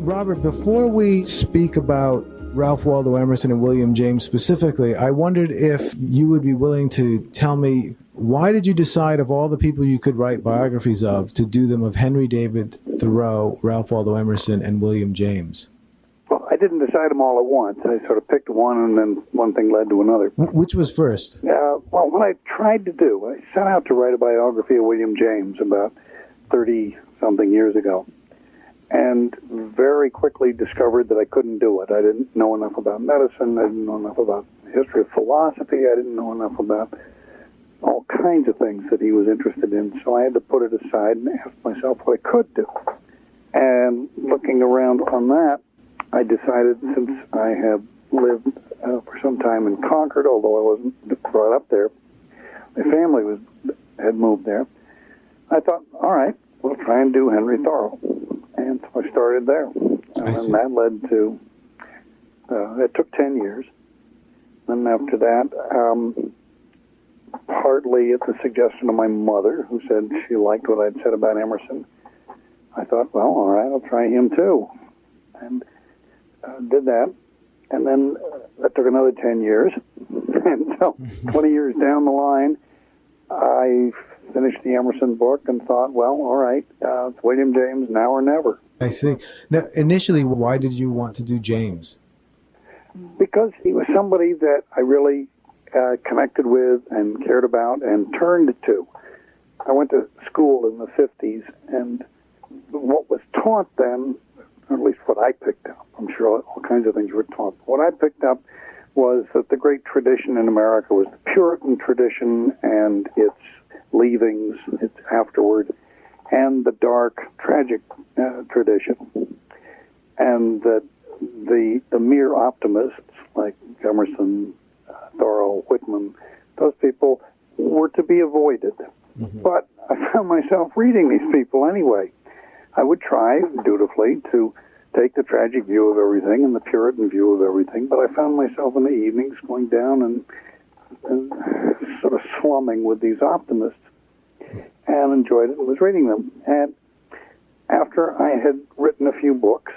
Robert, before we speak about Ralph Waldo Emerson and William James specifically, I wondered if you would be willing to tell me, why did you decide, of all the people you could write biographies of, to do them of Henry David Thoreau, Ralph Waldo Emerson, and William James? Well, I didn't decide them all at once. I sort of picked one, and then one thing led to another. Which was first? Well, what I tried to do, I set out to write a biography of William James about 30-something years ago, and very quickly discovered that I couldn't do it. I didn't know enough about medicine. I didn't know enough about the history of philosophy. I didn't know enough about all kinds of things that he was interested in. So I had to put it aside and ask myself what I could do. And looking around on that, I decided, since I have lived for some time in Concord, although I wasn't brought up there, my family had moved there. I thought, all right, we'll try and do Henry Thoreau. And so I started there. And that led to, it took 10 years. And after that, partly at the suggestion of my mother, who said she liked what I'd said about Emerson, I thought, well, all right, I'll try him too. And did that. And then that took another 10 years. And so 20 years down the line, I finished the Emerson book and thought, well, all right, it's William James, now or never. I see. Now, initially, why did you want to do James? Because he was somebody that I really connected with and cared about and turned to. I went to school in the 50s, and what was taught then, or at least what I picked up, I'm sure all kinds of things were taught, what I picked up was that the great tradition in America was the Puritan tradition and its leavings, its afterward, and the dark, tragic tradition. And that the mere optimists, like Emerson, Thoreau, Whitman, those people were to be avoided. Mm-hmm. But I found myself reading these people anyway. I would try, dutifully, to take the tragic view of everything and the Puritan view of everything, but I found myself in the evenings going down and sort of slumming with these optimists, and enjoyed it and was reading them. And after I had written a few books,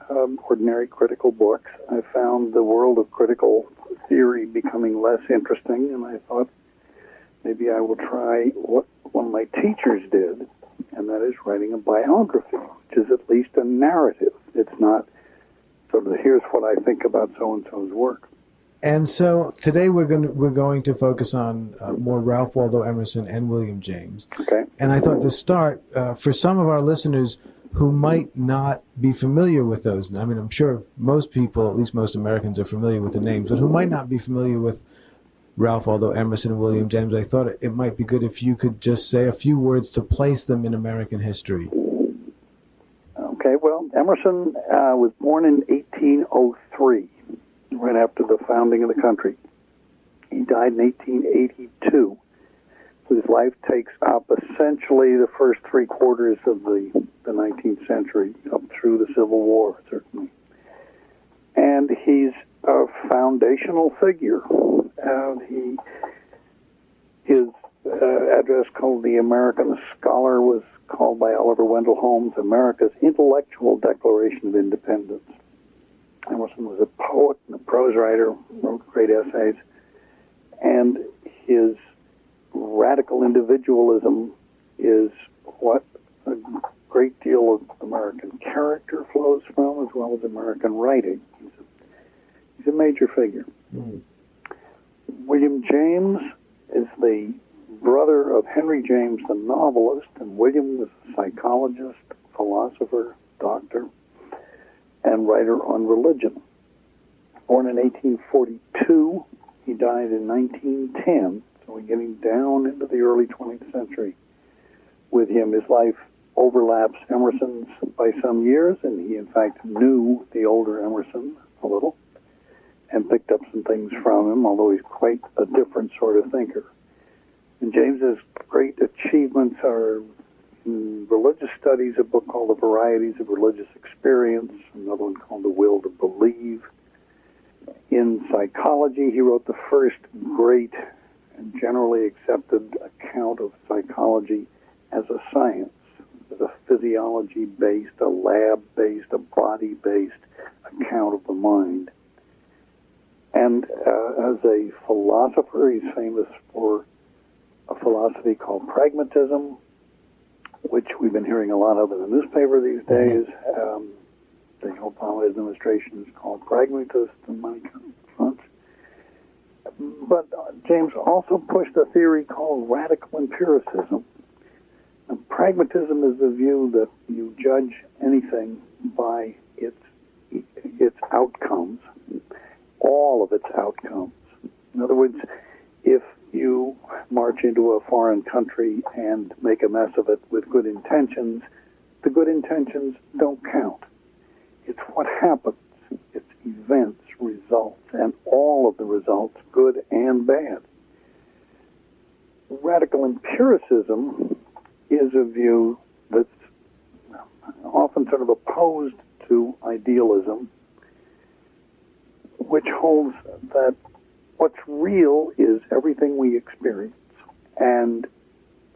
ordinary critical books, I found the world of critical theory becoming less interesting, and I thought maybe I will try what one of my teachers did, and that is writing a biography, which is at least a narrative. It's not sort of, here's what I think about so-and-so's work. And so today we're going to focus on more Ralph Waldo Emerson and William James. Okay. And I thought to start, for some of our listeners who might not be familiar with those, I mean, I'm sure most people, at least most Americans, are familiar with the names, but who might not be familiar with Ralph Waldo Emerson and William James, I thought it might be good if you could just say a few words to place them in American history. Okay, well, Emerson was born in 1803, right after the founding of the country. He died in 1882. His life takes up essentially the first three quarters of the 19th century, up through the Civil War, certainly. And he's a foundational figure. His address, called The American Scholar, was called by Oliver Wendell Holmes America's Intellectual Declaration of Independence. Emerson was a poet and a prose writer, wrote great essays, and his radical individualism is what a great deal of American character flows from, as well as American writing. He's a major figure. Mm. William James is the brother of Henry James, the novelist, and William was a psychologist, philosopher, doctor, and writer on religion. Born in 1842, he died in 1910, so we're getting down into the early 20th century with him. His life overlaps Emerson's by some years, and he, in fact, knew the older Emerson a little and picked up some things from him, although he's quite a different sort of thinker. And James's great achievements are in religious studies, a book called The Varieties of Religious Experience, another one called The Will to Believe. In psychology, he wrote the first great and generally accepted account of psychology as a science, as a physiology-based, a lab-based, a body-based account of the mind. And as a philosopher, he's famous for a philosophy called pragmatism, which we've been hearing a lot of in the newspaper these days. The Obama administration is called pragmatist on many fronts. But James also pushed a theory called radical empiricism. Now, pragmatism is the view that you judge anything by its outcomes, all of its outcomes. In other words, if you march into a foreign country and make a mess of it with good intentions, the good intentions don't count. It's what happens. It's events, results, and all of the results, good and bad. Radical empiricism is a view that's often sort of opposed to idealism, which holds that what's real is everything we experience. And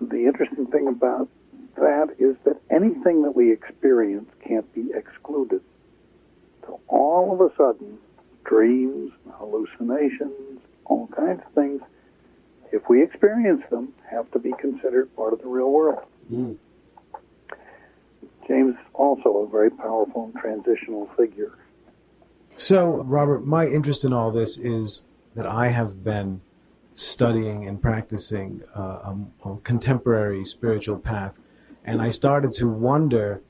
the interesting thing about that is that anything that we experience can't be excluded. So all of a sudden, dreams, hallucinations, all kinds of things, if we experience them, have to be considered part of the real world. James also a very powerful and transitional figure. So, Robert, my interest in all this is that I have been studying and practicing a contemporary spiritual path, and I started to wonder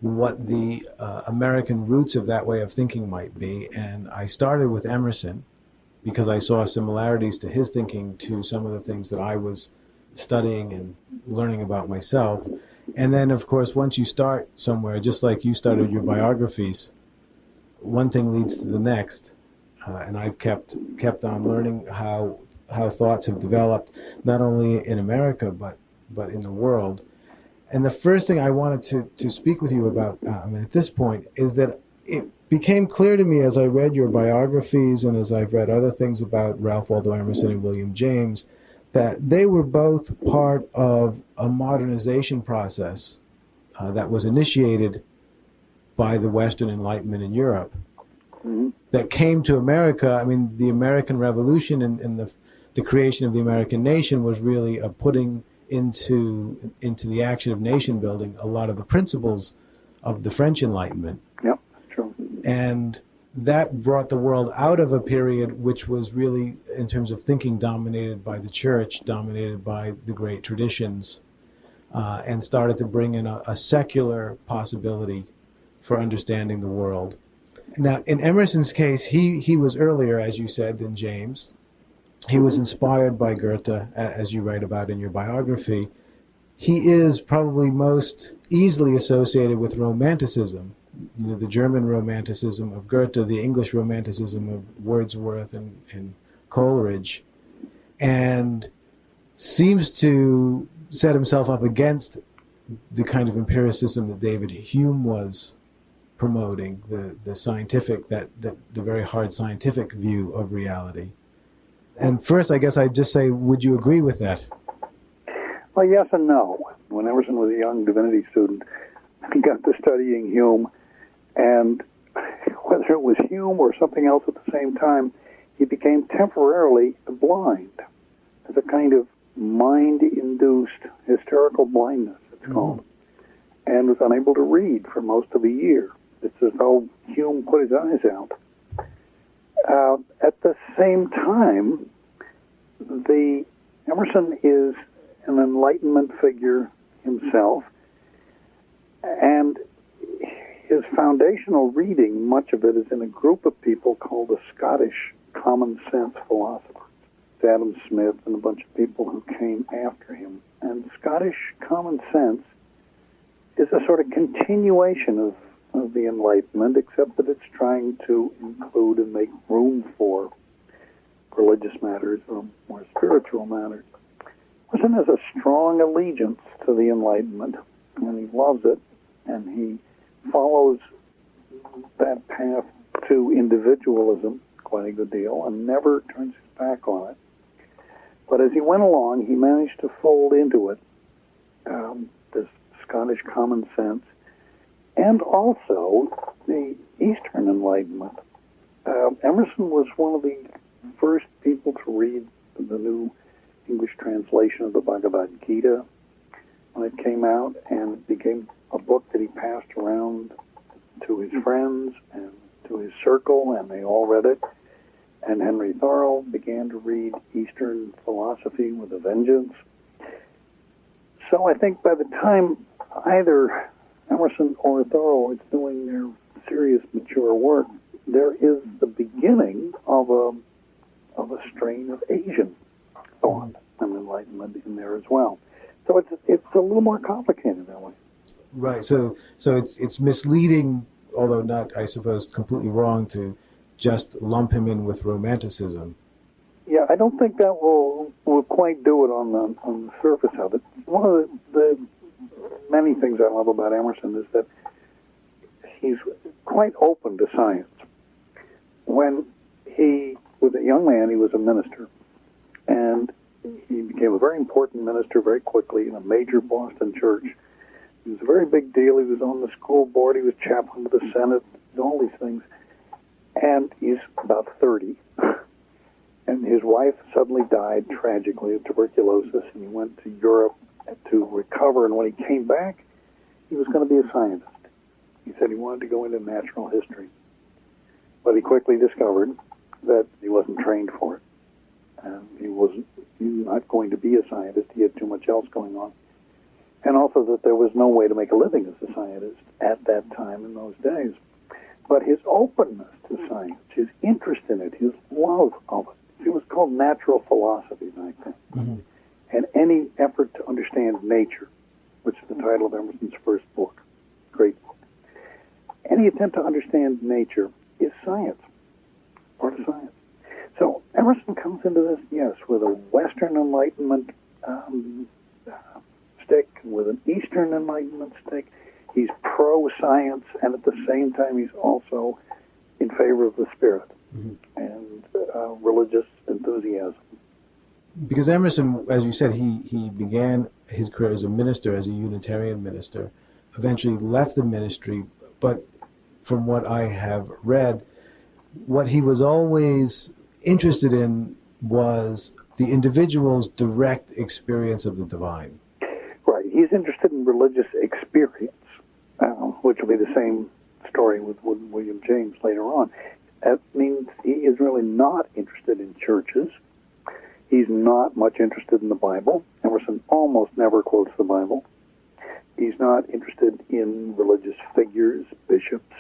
what the American roots of that way of thinking might be. And I started with Emerson because I saw similarities to his thinking to some of the things that I was studying and learning about myself. And then, of course, once you start somewhere, just like you started your biographies, one thing leads to the next. And I've kept on learning how thoughts have developed, not only in America, but in the world. And the first thing I wanted to speak with you about, at this point, is that it became clear to me as I read your biographies and as I've read other things about Ralph Waldo Emerson and William James, that they were both part of a modernization process that was initiated by the Western Enlightenment in Europe, that came to America. I mean, the American Revolution and the creation of the American nation was really a putting into the action of nation building a lot of the principles of the French Enlightenment. Yep, true. And that brought the world out of a period which was really, in terms of thinking, dominated by the church, dominated by the great traditions, and started to bring in a secular possibility for understanding the world. Now, in Emerson's case, he was earlier, as you said, than James. He was inspired by Goethe, as you write about in your biography. He is probably most easily associated with Romanticism, the German Romanticism of Goethe, the English Romanticism of Wordsworth and Coleridge, and seems to set himself up against the kind of empiricism that David Hume was promoting, the scientific, the very hard scientific view of reality. And first, I guess I'd just say, would you agree with that? Well, yes and no. When Emerson was a young divinity student, he got to studying Hume, and whether it was Hume or something else at the same time, he became temporarily blind. There's a kind of mind-induced hysterical blindness, it's called, and was unable to read for most of a year. It's as though Hume put his eyes out. At the same time, Emerson is an Enlightenment figure himself, and his foundational reading, much of it is in a group of people called the Scottish common sense philosophers. Adam Smith and a bunch of people who came after him. And Scottish common sense is a sort of continuation of the Enlightenment, except that it's trying to include and make room for religious matters or more spiritual matters. Emerson has a strong allegiance to the Enlightenment, and he loves it, and he follows that path to individualism quite a good deal and never turns his back on it. But as he went along, he managed to fold into it this Scottish common sense, and also the Eastern Enlightenment. Emerson was one of the first people to read the new English translation of the Bhagavad Gita when it came out, and it became a book that he passed around to his friends and to his circle, and they all read it. And Henry Thoreau began to read Eastern philosophy with a vengeance. So I think by the time either Emerson or Thoreau is doing their serious, mature work, there is the beginning of a strain of Asian thought and enlightenment in there as well. So it's a little more complicated that way. Right. So it's misleading, although not, I suppose, completely wrong to just lump him in with Romanticism. Yeah, I don't think that will quite do it on the surface of it. One of the many things I love about Emerson is that he's quite open to science. When he was a young man, he was a minister, and he became a very important minister very quickly in a major Boston church. It was a very big deal. He was on the school board. He was chaplain to the Senate, all these things. And he's about 30. And his wife suddenly died tragically of tuberculosis, and he went to Europe to recover. And when he came back, he was going to be a scientist. He said he wanted to go into natural history. But he quickly discovered that he wasn't trained for it. And he was not going to be a scientist. He had too much else going on. And also that there was no way to make a living as a scientist at that time in those days. But his openness to science, his interest in it, his love of it, it was called natural philosophy back then. Mm-hmm. And any effort to understand nature, which is the title of Emerson's first book, great book. Any attempt to understand nature is science, part of science. So Emerson comes into this, yes, with a Western Enlightenment stick, with an Eastern Enlightenment stick. He's pro-science, and at the same time, he's also in favor of the spirit and religious enthusiasm. Because Emerson, as you said, he began his career as a minister, as a Unitarian minister, eventually left the ministry, but from what I have read, what he was always interested in was the individual's direct experience of the divine. Right. He's interested in religious experience, which will be the same story with William James later on. That means he is really not interested in churches. He's not much interested in the Bible. Emerson almost never quotes the Bible. He's not interested in religious figures, bishops,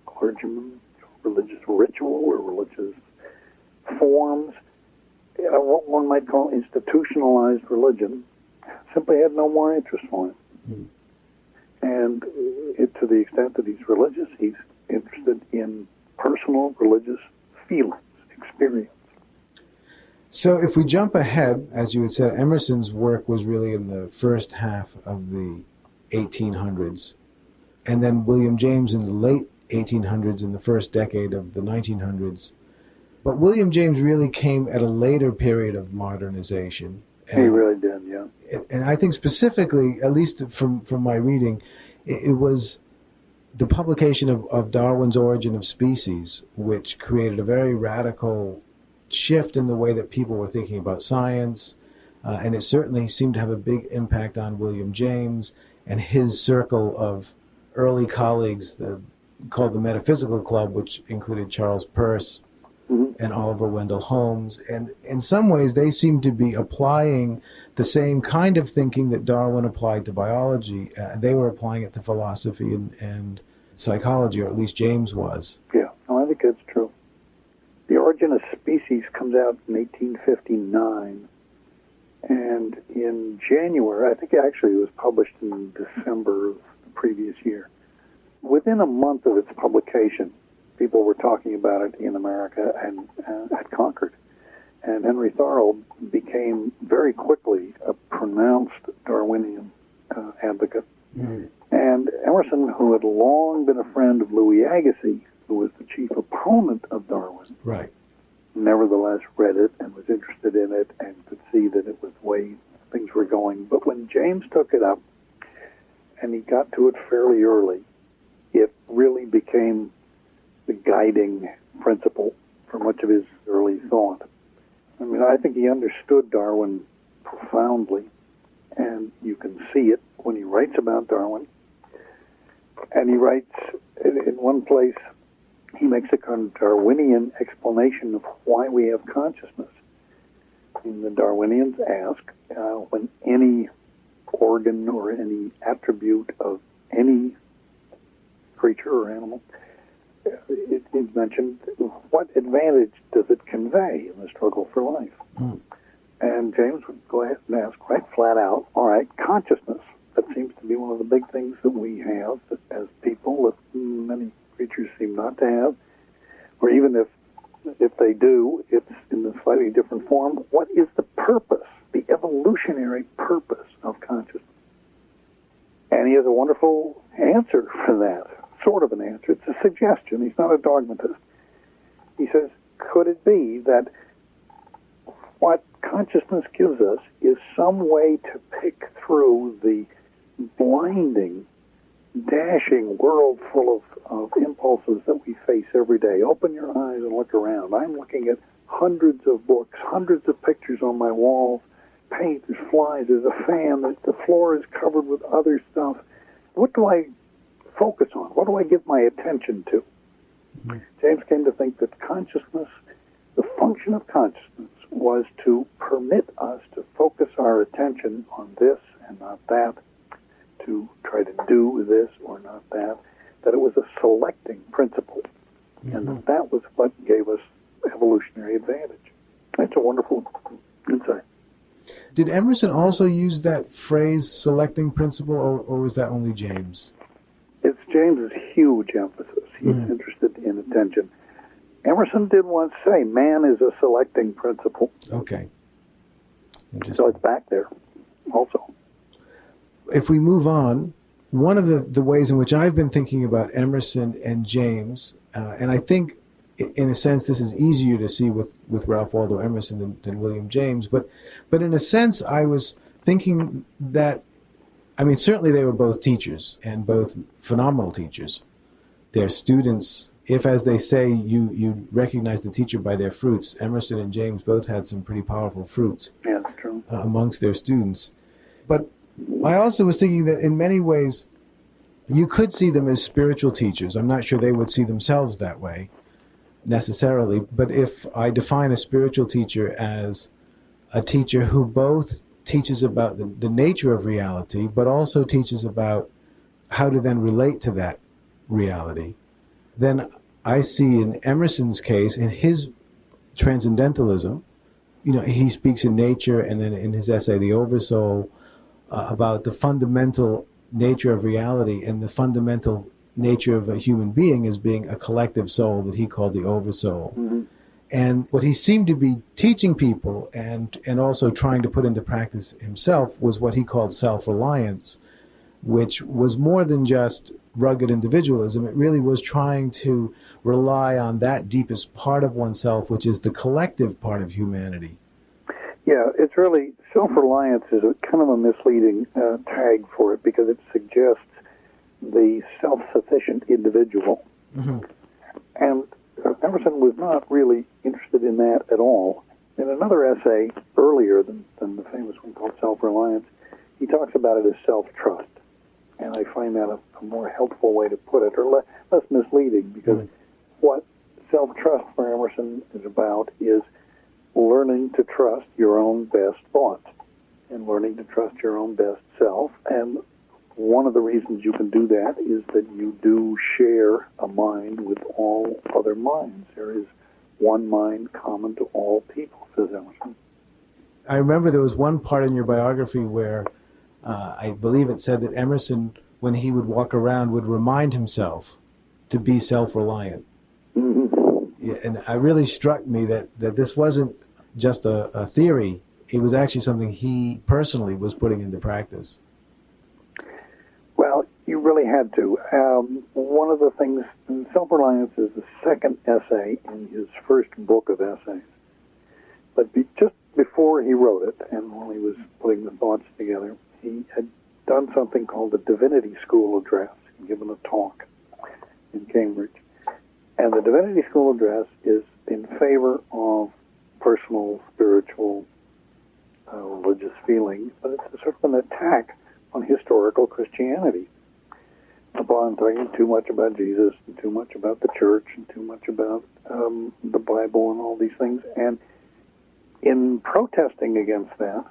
clergymen, religious ritual or religious forms. What one might call institutionalized religion. Simply had no more interest for him. Mm-hmm. And to the extent that he's religious, he's interested in personal religious feelings, experience. So if we jump ahead, as you had said, Emerson's work was really in the first half of the 1800s, and then William James in the late 1800s, in the first decade of the 1900s. But William James really came at a later period of modernization. He really did, yeah. And I think specifically, at least from my reading, it was the publication of Darwin's Origin of Species, which created a very radical shift in the way that people were thinking about science. And it certainly seemed to have a big impact on William James and his circle of early colleagues called the Metaphysical Club, which included Charles Peirce and Oliver Wendell Holmes. And in some ways, they seem to be applying the same kind of thinking that Darwin applied to biology. They were applying it to philosophy and psychology, or at least James was. Yeah, no, I think that's true. The Origin of Species comes out in 1859. And in January, I think actually it was published in December of the previous year. Within a month of its publication, people were talking about it in America and at Concord. And Henry Thoreau became very quickly a pronounced Darwinian advocate. Mm-hmm. And Emerson, who had long been a friend of Louis Agassiz, who was the chief opponent of Darwin, right, nevertheless read it and was interested in it and could see that it was the way things were going. But when James took it up, and he got to it fairly early, it really became the guiding principle for much of his early thought. I mean, I think he understood Darwin profoundly, and you can see it when he writes about Darwin. And he writes, in one place, he makes a kind of Darwinian explanation of why we have consciousness. And the Darwinians ask, when any organ or any attribute of any creature or animal is mentioned, what advantage does it convey in the struggle for life? Mm. And James would go ahead and ask right flat out, all right, consciousness, that seems to be one of the big things that we have as people that many creatures seem not to have, or even if they do, it's in a slightly different form. What is the purpose, the evolutionary purpose of consciousness? And he has a wonderful answer for that, sort of an answer. It's a suggestion. He's not a dogmatist. He says, could it be that what consciousness gives us is some way to pick through the blinding, dashing world full of impulses that we face every day? Open your eyes and look around. I'm looking at hundreds of books, hundreds of pictures on my walls, paint, there's flies, there's a fan, the floor is covered with other stuff. What do I focus on? What do I give my attention to? Mm-hmm. James came to think that consciousness, the function of consciousness, was to permit us to focus our attention on this and not that, to try to do this or not that it was a selecting principle, mm-hmm. and that was what gave us evolutionary advantage. That's a wonderful insight. Did Emerson also use that phrase, selecting principle, or was that only James? It's James's huge emphasis. He's interested in attention. Emerson did once say, man is a selecting principle. Okay. So it's back there also. If we move on, one of the ways in which I've been thinking about Emerson and James, and I think in a sense this is easier to see with Ralph Waldo Emerson than William James, but in a sense I was thinking that, I mean, certainly they were both teachers and both phenomenal teachers. Their students, if as they say, you recognize the teacher by their fruits, Emerson and James both had some pretty powerful fruits. Yeah, that's true. Amongst their students. But I also was thinking that in many ways, you could see them as spiritual teachers. I'm not sure they would see themselves that way necessarily, but if I define a spiritual teacher as a teacher who both teaches about the nature of reality, but also teaches about how to then relate to that reality, then I see in Emerson's case, in his transcendentalism, he speaks in nature, and then in his essay, The Oversoul, about the fundamental nature of reality and the fundamental nature of a human being as being a collective soul that he called the Oversoul. Mm-hmm. And what he seemed to be teaching people and also trying to put into practice himself was what he called self-reliance, which was more than just rugged individualism. It really was trying to rely on that deepest part of oneself, which is the collective part of humanity. Yeah, it's really, self-reliance is a kind of a misleading tag for it because it suggests the self-sufficient individual. Mm-hmm. And Emerson was not really interested in that at all. In another essay earlier than the famous one called Self-Reliance, he talks about it as self-trust. And I find that a more helpful way to put it, or less misleading, because what self-trust for Emerson is about is learning to trust your own best thoughts and learning to trust your own best self. And one of the reasons you can do that is that you do share a mind with all other minds. There is one mind common to all people, says Emerson. I remember there was one part in your biography where I believe it said that Emerson, when he would walk around, would remind himself to be self-reliant. Mm-hmm. Yeah, and it really struck me that this wasn't just a theory. It was actually something he personally was putting into practice. Well, you really had to. One of the things, Self-Reliance is the second essay in his first book of essays. But just before he wrote it, and while he was putting the thoughts together, he had done something called the Divinity School Address, given a talk in Cambridge. And the Divinity School Address is in favor of personal, spiritual, religious feelings, but it's a sort of an attack on historical Christianity. Upon talking too much about Jesus and too much about the church and too much about the Bible and all these things. And in protesting against that,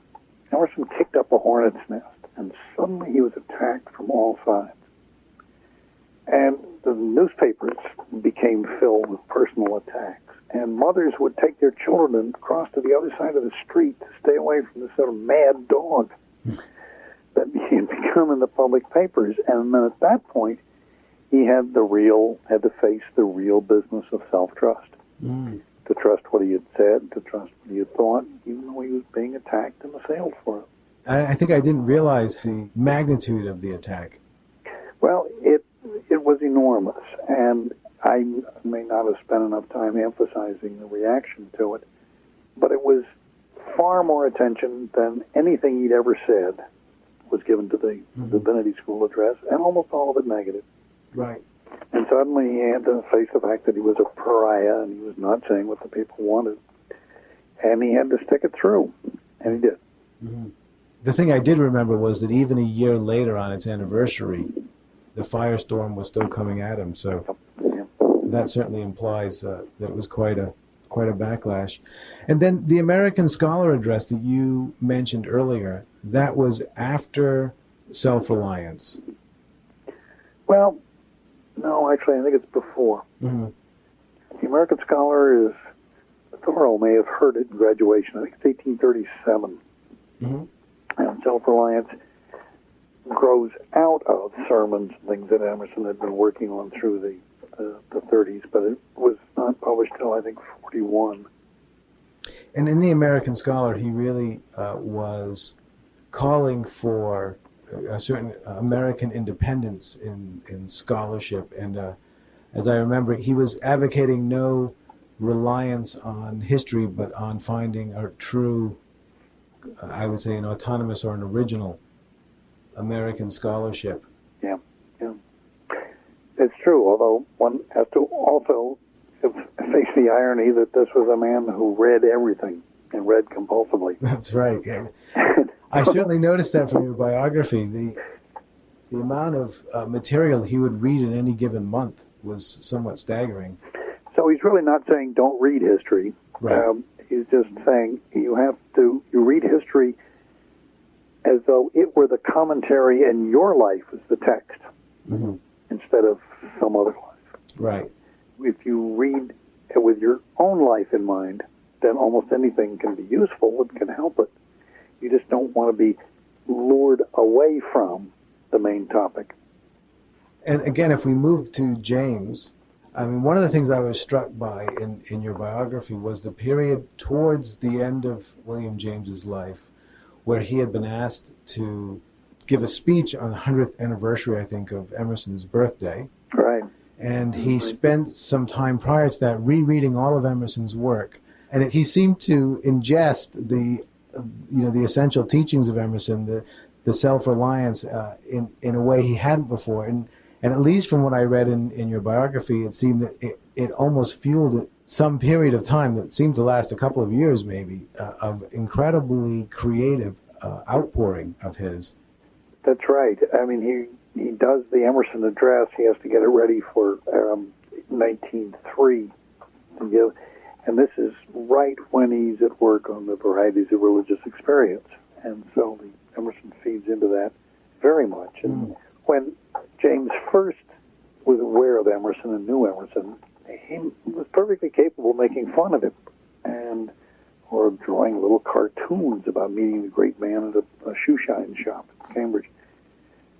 Emerson kicked up a hornet's nest, and suddenly he was attacked from all sides. And the newspapers became filled with personal attacks. And mothers would take their children and cross to the other side of the street to stay away from this sort of mad dog that he had become in the public papers. And then at that point, he had to face the real business of self-trust. To trust what he had said, to trust what he had thought, even though he was being attacked and assailed for it. I think I didn't realize the magnitude of the attack. Well, it was enormous, and I may not have spent enough time emphasizing the reaction to it, but it was far more attention than anything he'd ever said was given to the Divinity School Address, and almost all of it negative. Right. And suddenly he had to face the fact that he was a pariah and he was not saying what the people wanted. And he had to stick it through, and he did. Mm-hmm. The thing I did remember was that even a year later on its anniversary, the firestorm was still coming at him. So that certainly implies that it was quite a backlash. And then the American Scholar Address that you mentioned earlier, that was after Self-Reliance. Well, no, actually, I think it's before. Mm-hmm. The American Scholar is, Thoreau may have heard it in graduation. I think it's 1837. Mm-hmm. And Self-Reliance grows out of sermons and things that Emerson had been working on through the 30s, but it was not published till, I think, 41. And in the American Scholar, he really was calling for a certain American independence in scholarship. And as I remember, he was advocating no reliance on history, but on finding a true, I would say, an autonomous or an original American scholarship. Yeah. It's true, although one has to also face the irony that this was a man who read everything and read compulsively. That's right. Yeah. I certainly noticed that from your biography. The amount of material he would read in any given month was somewhat staggering. So he's really not saying don't read history. Right. He's just saying you read history as though it were the commentary and your life is the text instead of some other life. Right. If you read with your own life in mind, then almost anything can be useful and can help it. You just don't want to be lured away from the main topic. And again, if we move to James, I mean, one of the things I was struck by in your biography was the period towards the end of William James's life where he had been asked to give a speech on the 100th anniversary, I think, of Emerson's birthday. Right. And he spent some time prior to that rereading all of Emerson's work. And he seemed to ingest the essential teachings of Emerson, the self-reliance, in a way he hadn't before. And at least from what I read in your biography, it seemed that it almost fueled some period of time that seemed to last a couple of years maybe, of incredibly creative outpouring of his. That's right. I mean, he does the Emerson address. He has to get it ready for 1903 to give. And this is right when he's at work on the varieties of religious experience. And so Emerson feeds into that very much. And when James first was aware of Emerson and knew Emerson, he was perfectly capable of making fun of him or drawing little cartoons about meeting the great man at a shoe shine shop in Cambridge.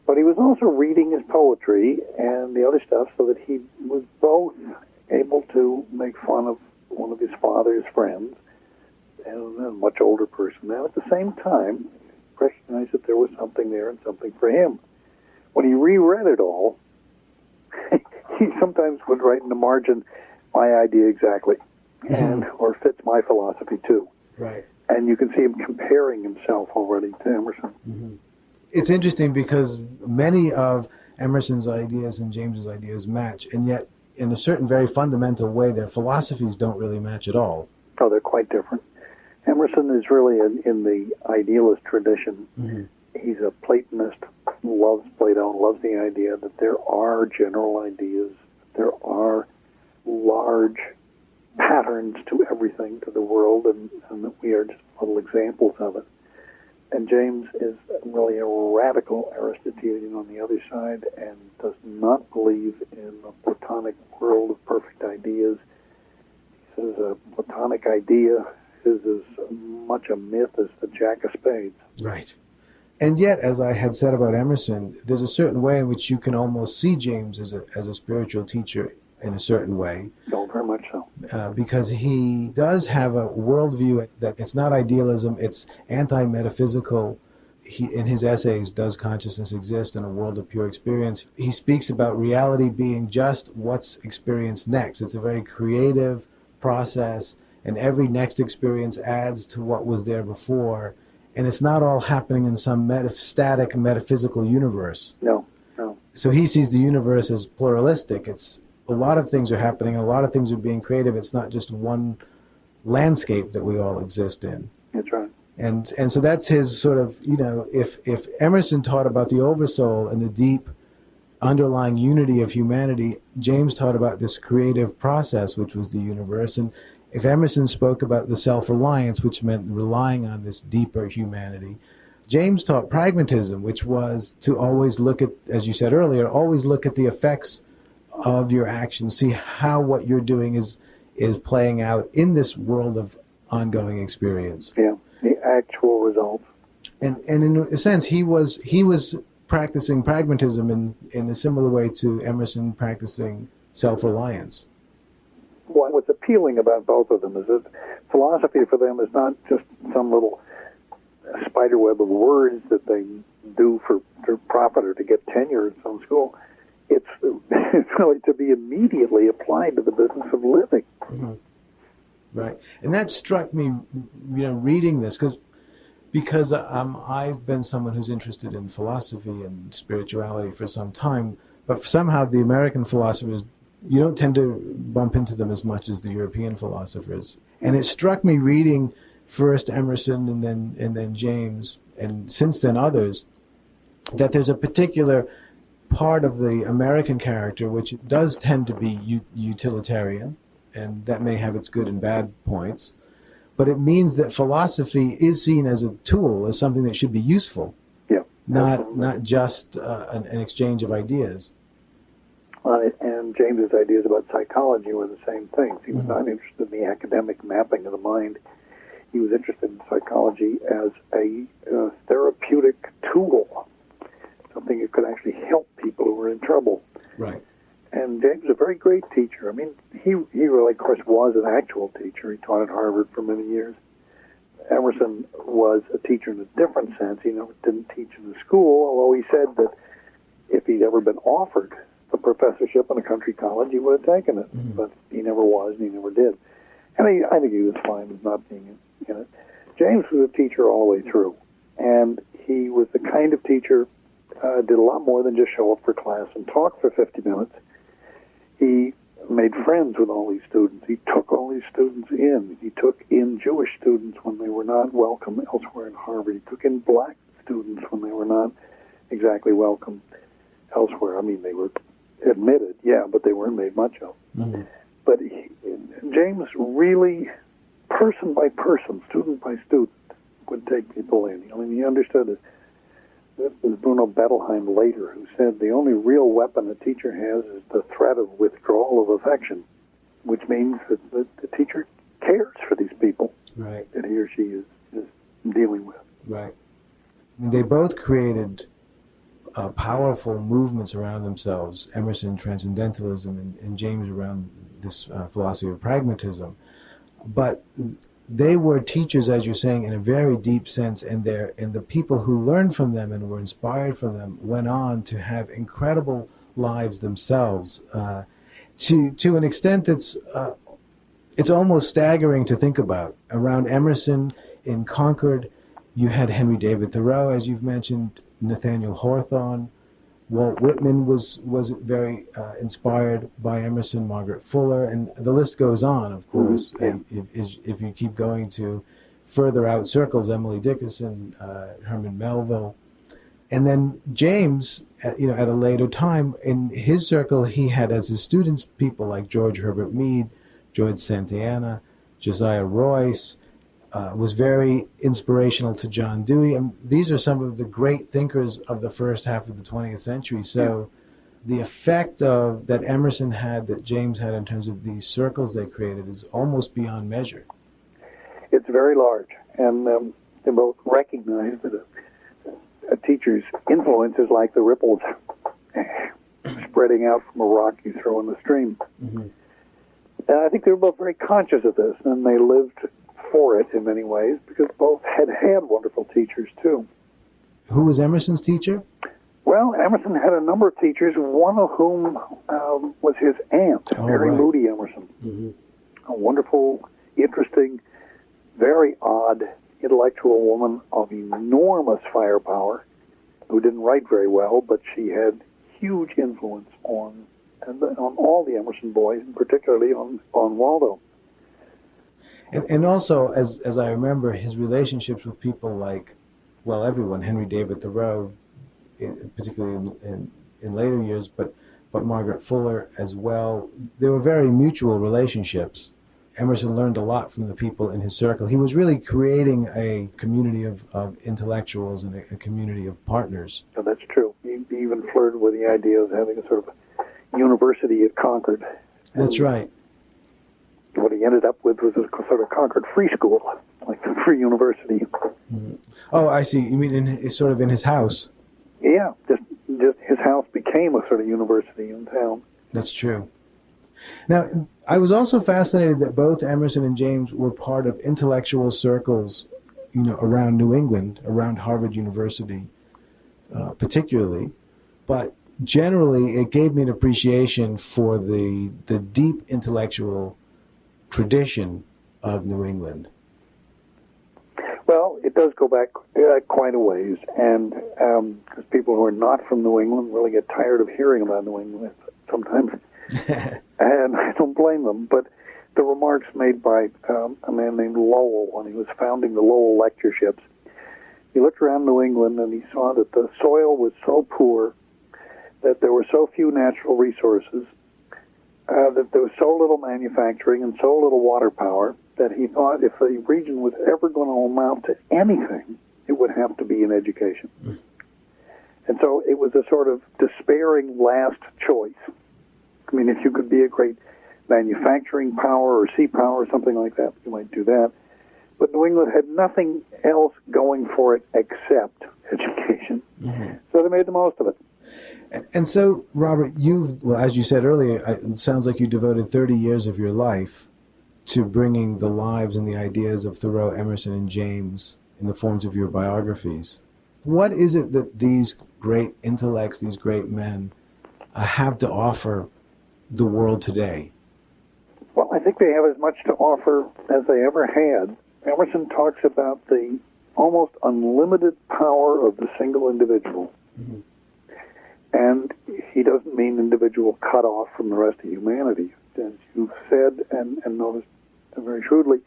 But he was also reading his poetry and the other stuff so that he was both able to make fun of one of his father's friends and a much older person, and at the same time recognized that there was something there and something for him. When he reread it all, he sometimes would write in the margin, my idea exactly, or fits my philosophy too. Right. And you can see him comparing himself already to Emerson. it's interesting because many of Emerson's ideas and James's ideas match, and yet in a certain very fundamental way, their philosophies don't really match at all. Oh, they're quite different. Emerson is really in the idealist tradition. Mm-hmm. He's a Platonist, loves Plato, loves the idea that there are general ideas, there are large patterns to everything, to the world, and that we are just little examples of it. And James is really a radical Aristotelian on the other side and does not believe in a Platonic world of perfect ideas. He says a Platonic idea is as much a myth as the Jack of Spades. Right. And yet, as I had said about Emerson, there's a certain way in which you can almost see James as a spiritual teacher in a certain way. Oh, very much so. Because he does have a worldview that it's not idealism, it's anti-metaphysical. He, in his essays, Does Consciousness Exist in a World of Pure Experience? He speaks about reality being just what's experienced next. It's a very creative process, and every next experience adds to what was there before. And it's not all happening in some static metaphysical universe. No. So he sees the universe as pluralistic. It's a lot of things are happening, a lot of things are being creative. It's not just one landscape that we all exist in. That's right. And so that's his sort of, if Emerson taught about the oversoul and the deep underlying unity of humanity, James taught about this creative process, which was the universe. And if Emerson spoke about the self-reliance, which meant relying on this deeper humanity, James taught pragmatism, which was to always look at, as you said earlier, always look at the effects of your actions, see how what you're doing is playing out in this world of ongoing experience. Yeah, the actual results. And in a sense, he was practicing pragmatism in a similar way to Emerson practicing self-reliance. What's appealing about both of them is that philosophy for them is not just some little spiderweb of words that they do for profit or to get tenure in some school. It's really to be immediately applied to the business of living. Mm-hmm. Right. And that struck me, reading this, because I've been someone who's interested in philosophy and spirituality for some time, but somehow the American philosophers, you don't tend to bump into them as much as the European philosophers. And it struck me reading first Emerson and then James, and since then others, that there's a particular part of the American character which does tend to be utilitarian, and that may have its good and bad points, but it means that philosophy is seen as a tool, as something that should be useful, not just an exchange of ideas. And James's ideas about psychology were the same things. He was not interested in the academic mapping of the mind. He was interested in psychology as a therapeutic tool, something that could actually help people who were in trouble. Right. And James was a very great teacher. I mean, he really, of course, was an actual teacher. He taught at Harvard for many years. Emerson was a teacher in a different sense. He didn't teach in the school, although he said that if he'd ever been offered a professorship in a country college, he would have taken it. Mm-hmm. But he never was, and he never did. And I think he was fine with not being in it. James was a teacher all the way through. And he was the kind of teacher, did a lot more than just show up for class and talk for 50 minutes. He made friends with all these students. He took all these students in. He took in Jewish students when they were not welcome elsewhere in Harvard. He took in black students when they were not exactly welcome elsewhere. I mean, they were admitted, but they weren't made much of. Mm-hmm. But James really, person by person, student by student, would take people in. I mean, he understood it. This was Bruno Bettelheim later, who said the only real weapon a teacher has is the threat of withdrawal of affection, which means that the teacher cares for these people that he or she is dealing with. Right. They both created powerful movements around themselves, Emerson, transcendentalism, and James around this philosophy of pragmatism. But they were teachers, as you're saying, in a very deep sense, and the people who learned from them and were inspired from them went on to have incredible lives themselves, to an extent that's it's almost staggering to think about. Around Emerson in Concord, you had Henry David Thoreau, as you've mentioned, Nathaniel Hawthorne. Walt Whitman was very inspired by Emerson, Margaret Fuller, and the list goes on, of course. If you keep going to further out circles, Emily Dickinson, Herman Melville. And then James, at a later time, in his circle, he had as his students people like George Herbert Mead, George Santayana, Josiah Royce, was very inspirational to John Dewey. And these are some of the great thinkers of the first half of the 20th century. So the effect that Emerson had, that James had in terms of these circles they created is almost beyond measure. It's very large, and they both recognize that a teacher's influence is like the ripples spreading out from a rock you throw in the stream. Mm-hmm. And I think they were both very conscious of this, and they lived for it in many ways, because both had wonderful teachers too. Who was Emerson's teacher? Well, Emerson had a number of teachers, one of whom was his aunt, Mary Moody Emerson. Mm-hmm. A wonderful, interesting, very odd intellectual woman of enormous firepower, who didn't write very well, but she had huge influence on all the Emerson boys, and particularly on Waldo. And also, as I remember, his relationships with people like, well, everyone, Henry David Thoreau, particularly in later years, but Margaret Fuller as well. They were very mutual relationships. Emerson learned a lot from the people in his circle. He was really creating a community of intellectuals and a community of partners. Oh, that's true. He even flirted with the idea of having a sort of university at Concord. That's right. What he ended up with was a sort of Concord free school, like the free university. Mm-hmm. Oh, I see. You mean in his house? Yeah, just his house became a sort of university in town. That's true. Now, I was also fascinated that both Emerson and James were part of intellectual circles, around New England, around Harvard University, particularly. But generally, it gave me an appreciation for the deep intellectual tradition of New England. Well, it does go back quite a ways, and because people who are not from New England really get tired of hearing about New England sometimes, and I don't blame them, but the remarks made by a man named Lowell when he was founding the Lowell lectureships, he looked around New England and he saw that the soil was so poor, that there were so few natural resources, that there was so little manufacturing and so little water power, that he thought if the region was ever going to amount to anything, it would have to be in education. Mm. And so it was a sort of despairing last choice. I mean, if you could be a great manufacturing power or sea power or something like that, you might do that. But New England had nothing else going for it except education. Mm-hmm. So they made the most of it. And so, Robert, as you said earlier, it sounds like you devoted 30 years of your life to bringing the lives and the ideas of Thoreau, Emerson, and James in the forms of your biographies. What is it that these great intellects, these great men, have to offer the world today? Well, I think they have as much to offer as they ever had. Emerson talks about the almost unlimited power of the single individual. Mm-hmm. And he doesn't mean individual cut off from the rest of humanity. As you've said and noticed very shrewdly,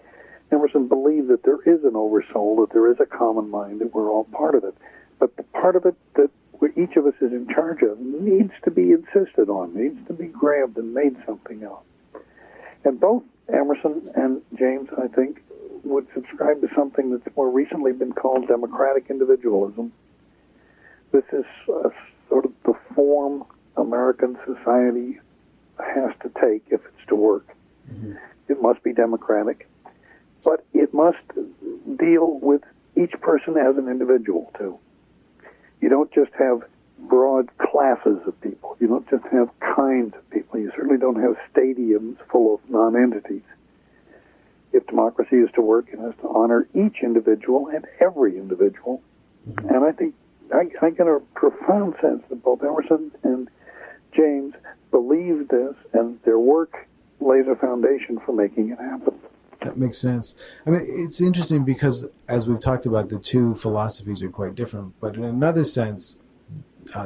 Emerson believed that there is an oversoul, that there is a common mind, that we're all part of it. But the part of it that each of us is in charge of needs to be insisted on, needs to be grabbed and made something of. And both Emerson and James, I think, would subscribe to something that's more recently been called democratic individualism. This is sort of the form American society has to take if it's to work. Mm-hmm. It must be democratic, but it must deal with each person as an individual, too. You don't just have broad classes of people. You don't just have kinds of people. You certainly don't have stadiums full of non-entities. If democracy is to work, it has to honor each individual and every individual. Mm-hmm. And I think I get a profound sense that both Emerson and James believed this, and their work lays a foundation for making it happen. That makes sense. I mean, it's interesting because, as we've talked about, the two philosophies are quite different. But in another sense,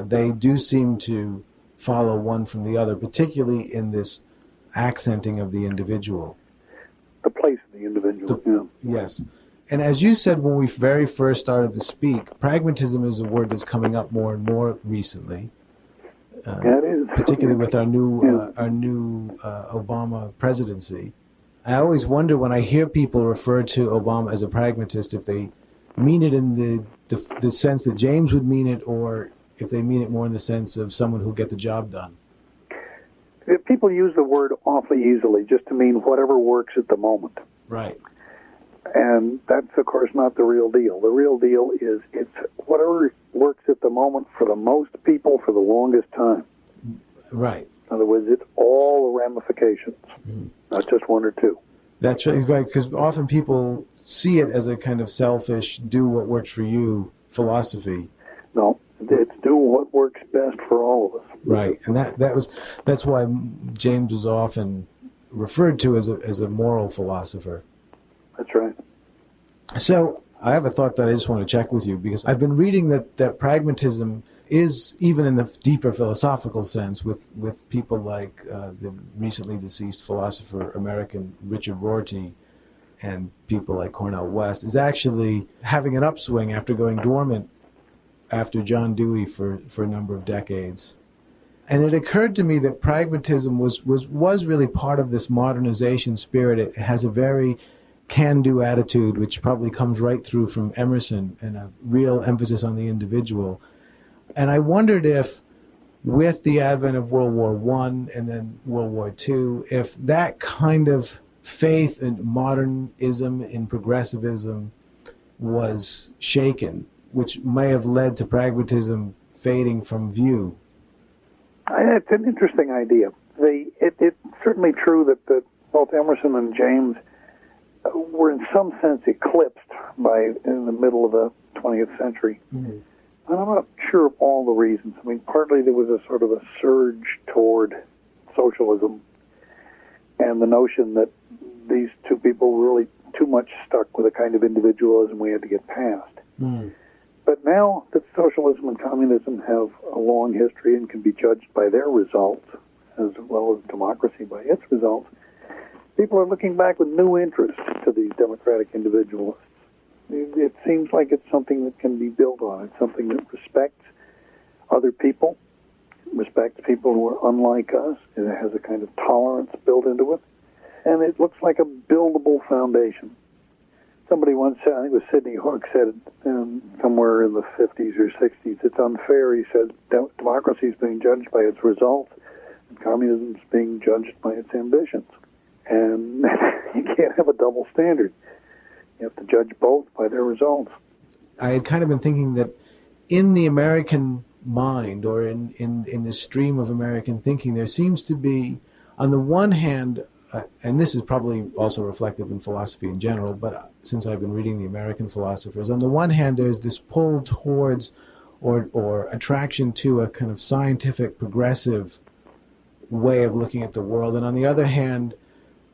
they do seem to follow one from the other, particularly in this accenting of the individual. The place of the individual, Yes. And as you said when we very first started to speak, pragmatism is a word that's coming up more and more recently. It is. Particularly with our new Obama presidency. I always wonder when I hear people refer to Obama as a pragmatist if they mean it in the sense that James would mean it, or if they mean it more in the sense of someone who'll get the job done. People use the word awfully easily just to mean whatever works at the moment. Right. And that's, of course, not the real deal. The real deal is it's whatever works at the moment for the most people for the longest time. Right. In other words, it's all the ramifications, not just one or two. That's right, because often people see it as a kind of selfish, do what works for you philosophy. No, it's do what works best for all of us. Right, and that's why James was often referred to as a moral philosopher. That's right. So I have a thought that I just want to check with you, because I've been reading that pragmatism is, even in the deeper philosophical sense, with people like the recently deceased philosopher American Richard Rorty and people like Cornel West, is actually having an upswing after going dormant after John Dewey for a number of decades. And it occurred to me that pragmatism was really part of this modernization spirit. It has a very can-do attitude, which probably comes right through from Emerson, and a real emphasis on the individual. And I wondered if, with the advent of World War I and then World War II, if that kind of faith in modernism, in progressivism, was shaken, which may have led to pragmatism fading from view. It's an interesting idea. It's certainly true that both Emerson and James were in some sense eclipsed in the middle of the 20th century. Mm-hmm. And I'm not sure of all the reasons. I mean, partly there was a sort of a surge toward socialism and the notion that these two people were really too much stuck with a kind of individualism we had to get past. Mm. But now that socialism and communism have a long history and can be judged by their results, as well as democracy by its results, people are looking back with new interest to these democratic individualists. It seems like it's something that can be built on. It's something that respects other people, respects people who are unlike us. It has a kind of tolerance built into it. And it looks like a buildable foundation. Somebody once said, I think it was Sidney Hook, said somewhere in the 50s or 60s, it's unfair, he said, democracy is being judged by its results, and communism is being judged by its ambitions. And you can't have a double standard. You have to judge both by their results. I had kind of been thinking that in the American mind, or in the stream of American thinking, there seems to be, on the one hand, and this is probably also reflective in philosophy in general, but since I've been reading the American philosophers, on the one hand, there's this pull towards or attraction to a kind of scientific, progressive way of looking at the world, and on the other hand,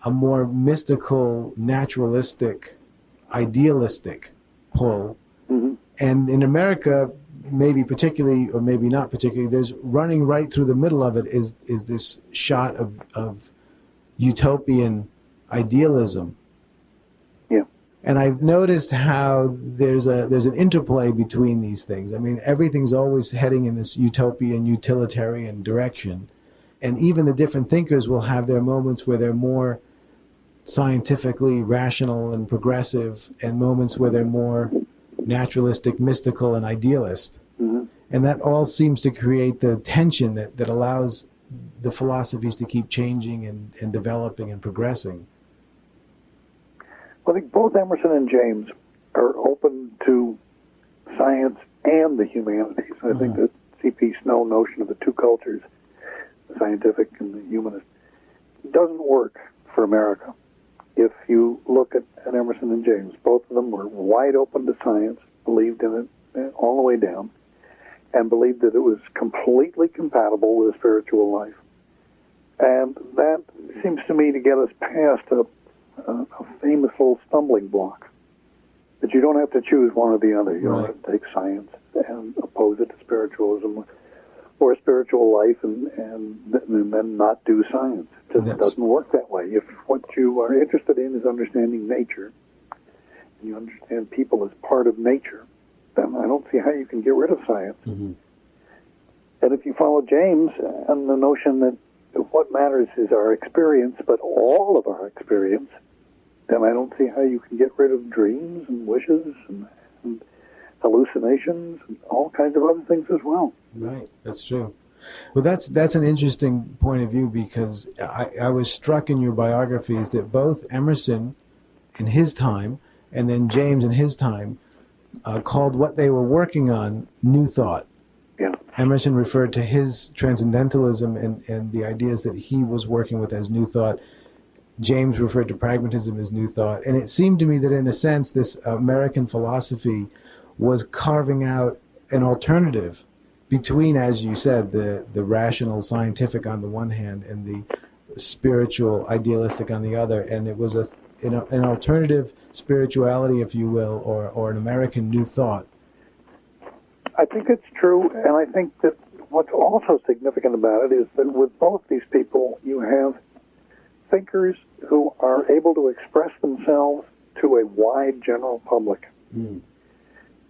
a more mystical, naturalistic, idealistic pull. Mm-hmm. And in America, maybe particularly, or maybe not particularly, there's running right through the middle of it is this shot of utopian idealism. Yeah. And I've noticed how there's an interplay between these things. I mean, everything's always heading in this utopian, utilitarian direction. And even the different thinkers will have their moments where they're more scientifically rational and progressive, and moments where they're more naturalistic, mystical, and idealist. Mm-hmm. And that all seems to create the tension that allows the philosophies to keep changing and developing and progressing. Well, I think both Emerson and James are open to science and the humanities. I think that C.P. Snow notion of the two cultures, the scientific and the humanist, doesn't work for America. If you look at Emerson and James, both of them were wide open to science, believed in it all the way down, and believed that it was completely compatible with a spiritual life. And that seems to me to get us past a famous little stumbling block. That you don't have to choose one or the other. You don't have to take science and oppose it to spiritualism, or a spiritual life and then not do science. It just doesn't work that way. If what you are interested in is understanding nature, and you understand people as part of nature, then I don't see how you can get rid of science. Mm-hmm. And if you follow James and the notion that what matters is our experience, but all of our experience, then I don't see how you can get rid of dreams and wishes and hallucinations and all kinds of other things as well. Right, that's true. Well, that's an interesting point of view, because I was struck in your biographies that both Emerson in his time and then James in his time called what they were working on New Thought. Yeah. Emerson referred to his transcendentalism and the ideas that he was working with as New Thought. James referred to pragmatism as New Thought. And it seemed to me that, in a sense, this American philosophy was carving out an alternative between, as you said, the rational scientific on the one hand and the spiritual idealistic on the other. And it was an alternative spirituality, if you will, or an American New Thought. I think it's true, and I think that what's also significant about it is that with both these people, you have thinkers who are able to express themselves to a wide general public. Mm.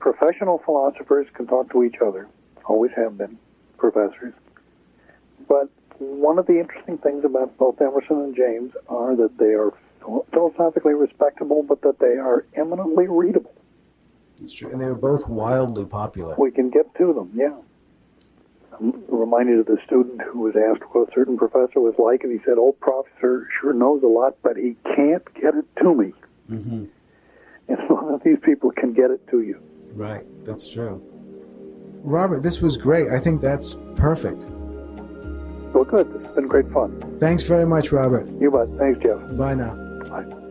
Professional philosophers can talk to each other, always have been, professors. But one of the interesting things about both Emerson and James are that they are philosophically respectable, but that they are eminently readable. It's true. And they were both wildly popular. We can get to them, yeah. I'm reminded of the student who was asked what a certain professor was like, and he said, "Old professor sure knows a lot, but he can't get it to me." Mm-hmm. And one of these people can get it to you. Right, that's true. Robert, this was great. I think that's perfect. Well, good. It's been great fun. Thanks very much, Robert. You bet. Thanks, Jeff. Bye now. Bye.